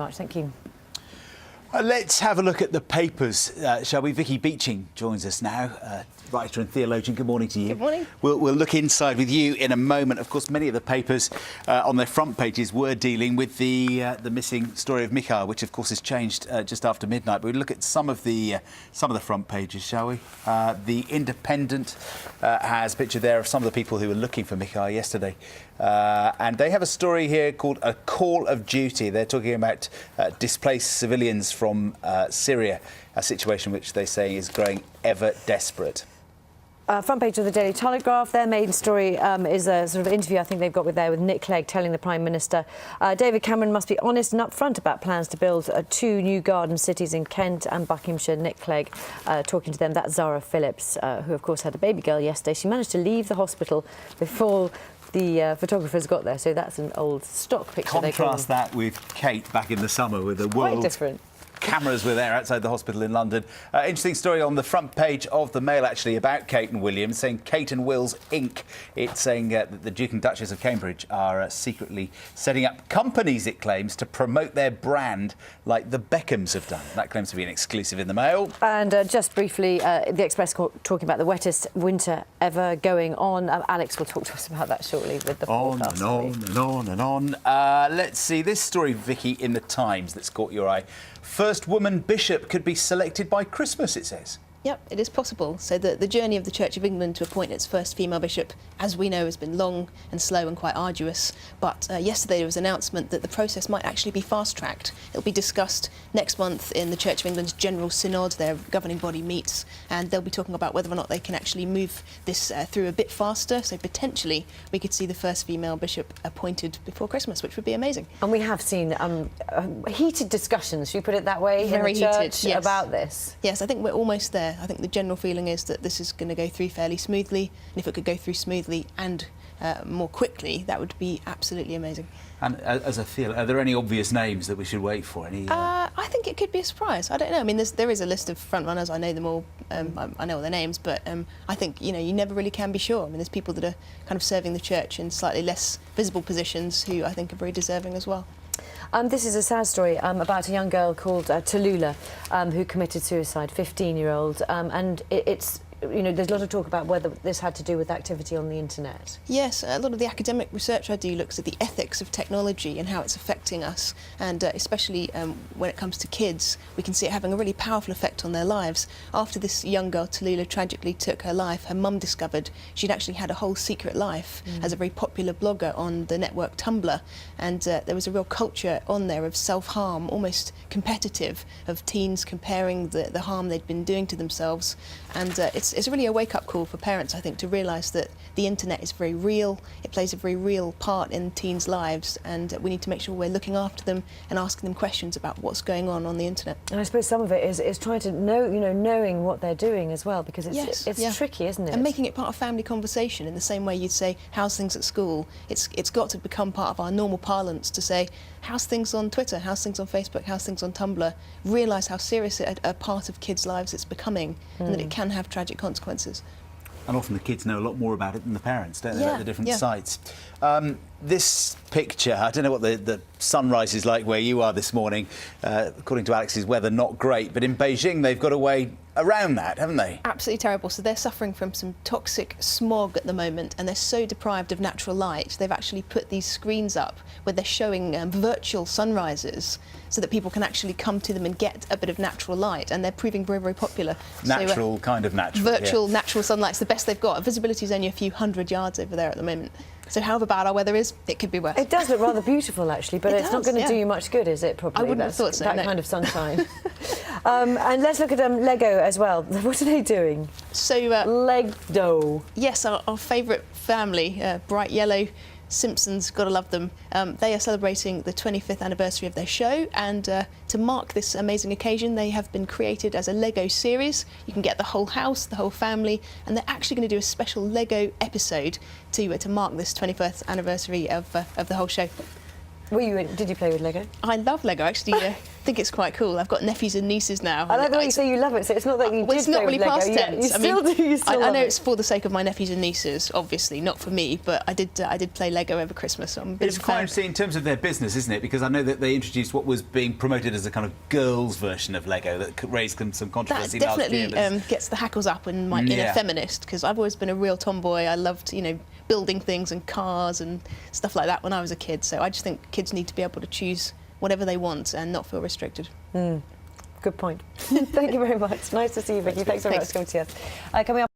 Much, thank you. Let's have a look at the papers, shall we? Vicky Beeching joins us now, writer and theologian. Good morning to you. Good morning. We'll look inside with you in a moment. Of course, many of the papers on their front pages were dealing with the missing story of Mikhail, which of course has changed just after midnight. But we'll look at some of the front pages, shall we? The Independent has a picture there of some of the people who were looking for Mikhail yesterday. And they have a story here called A Call of Duty. They're talking about displaced civilians from Syria, a situation which they say is growing ever desperate. Front page of the Daily Telegraph. Their main story is a sort of interview I think they've got with Nick Clegg telling the Prime Minister David Cameron must be honest and upfront about plans to build 2 new garden cities in Kent and Buckinghamshire. Nick Clegg talking to them. That's Zara Phillips, who of course had a baby girl yesterday. She managed to leave the hospital before the photographers got there, so that's an old stock picture. Contrast that with Kate back in the summer with the world. Quite different. Cameras were there outside the hospital in London. Interesting story on the front page of the Mail, actually, about Kate and William, saying Kate and Will's Inc. It's saying that the Duke and Duchess of Cambridge are secretly setting up companies, it claims, to promote their brand like the Beckhams have done. That claims to be an exclusive in the Mail. And just briefly, the Express talking about the wettest winter ever going on. Alex will talk to us about that shortly with the forecast. On and on. Let's see this story, Vicky, in the Times that's caught your eye. First woman bishop could be selected by Christmas, it says. Yep, it is possible. So the journey of the Church of England to appoint its first female bishop, as we know, has been long and slow and quite arduous. But yesterday there was an announcement that the process might actually be fast-tracked. It'll be discussed next month in the Church of England's General Synod. Their governing body meets, and they'll be talking about whether or not they can actually move this through a bit faster. So potentially we could see the first female bishop appointed before Christmas, which would be amazing. And we have seen heated discussions, should we put it that way, Very in the church heated, yes. about this? Yes, I think we're almost there. I think the general feeling is that this is going to go through fairly smoothly, and if it could go through smoothly and more quickly, that would be absolutely amazing. And as a theologian, are there any obvious names that we should wait for? Any? I think it could be a surprise. I don't know. I mean, there is a list of front runners. I know them all. I know all their names, but I think you never really can be sure. I mean, there's people that are kind of serving the church in slightly less visible positions who I think are very deserving as well. This is a sad story about a young girl called Tallulah who committed suicide, 15-year-old, and it's there's a lot of talk about whether this had to do with activity on the internet. Yes, a lot of the academic research I do looks at the ethics of technology and how it's affecting us, and especially when it comes to kids, we can see it having a really powerful effect on their lives. After this young girl, Tallulah, tragically took her life, her mum discovered she'd actually had a whole secret life as a very popular blogger on the network Tumblr, and there was a real culture on there of self-harm, almost competitive, of teens comparing the harm they'd been doing to themselves, and it's really a wake-up call for parents, I think, to realise that the internet is very real, it plays a very real part in teens' lives, and we need to make sure we're looking after them and asking them questions about what's going on the internet. And I suppose some of it is trying to know, knowing what they're doing as well, because it's tricky, isn't it? And making it part of family conversation in the same way you'd say, how's things at school? It's got to become part of our normal parlance to say, how's things on Twitter, how's things on Facebook, how's things on Tumblr? Realise how serious a part of kids' lives it's becoming, and that it can have tragic consequences. And often the kids know a lot more about it than the parents, don't they, about the different sites. This picture, I don't know what the sunrise is like where you are this morning. According to Alex's weather, not great. But in Beijing, they've got a way around that, haven't they? Absolutely terrible. So they're suffering from some toxic smog at the moment, and they're so deprived of natural light. They've actually put these screens up where they're showing virtual sunrises so that people can actually come to them and get a bit of natural light, and they're proving very, very popular. Natural, kind of natural. Virtual, natural sunlight's the best they've got. Visibility is only a few hundred yards over there at the moment. So however bad our weather is, it could be worse. It does look rather beautiful, actually, but it's not going to do you much good, is it, probably? I wouldn't have thought so, that no. kind of sunshine. And let's look at Lego as well. What are they doing? So Lego. Yes, our favourite family, bright yellow Simpsons, gotta love them. They are celebrating the 25th anniversary of their show, and to mark this amazing occasion, they have been created as a Lego series. You can get the whole house, the whole family, and they're actually going to do a special Lego episode to mark this 25th anniversary of the whole show. Did you play with Lego? I love Lego, actually. think it's quite cool. I've got nephews and nieces now. I like the way you say you love it, so it's not that you well, did it's not play really with Lego. past Yeah, tense. you still do. You still I love know it. it's for the sake of my nephews and nieces, obviously, not for me. But I did play Lego over Christmas. So I'm a bit It's of a quite fan. interesting in terms of their business, isn't it? Because I know that they introduced what was being promoted as a kind of girls' version of Lego that raised some That controversy last year. definitely gets the hackles up in my inner feminist, because I've always been a real tomboy. I loved, building things and cars and stuff like that when I was a kid. So I just think kids need to be able to choose whatever they want and not feel restricted. Good point. Thank you very much. Nice to see you, Vicky. Thanks very much for coming to us. Coming up.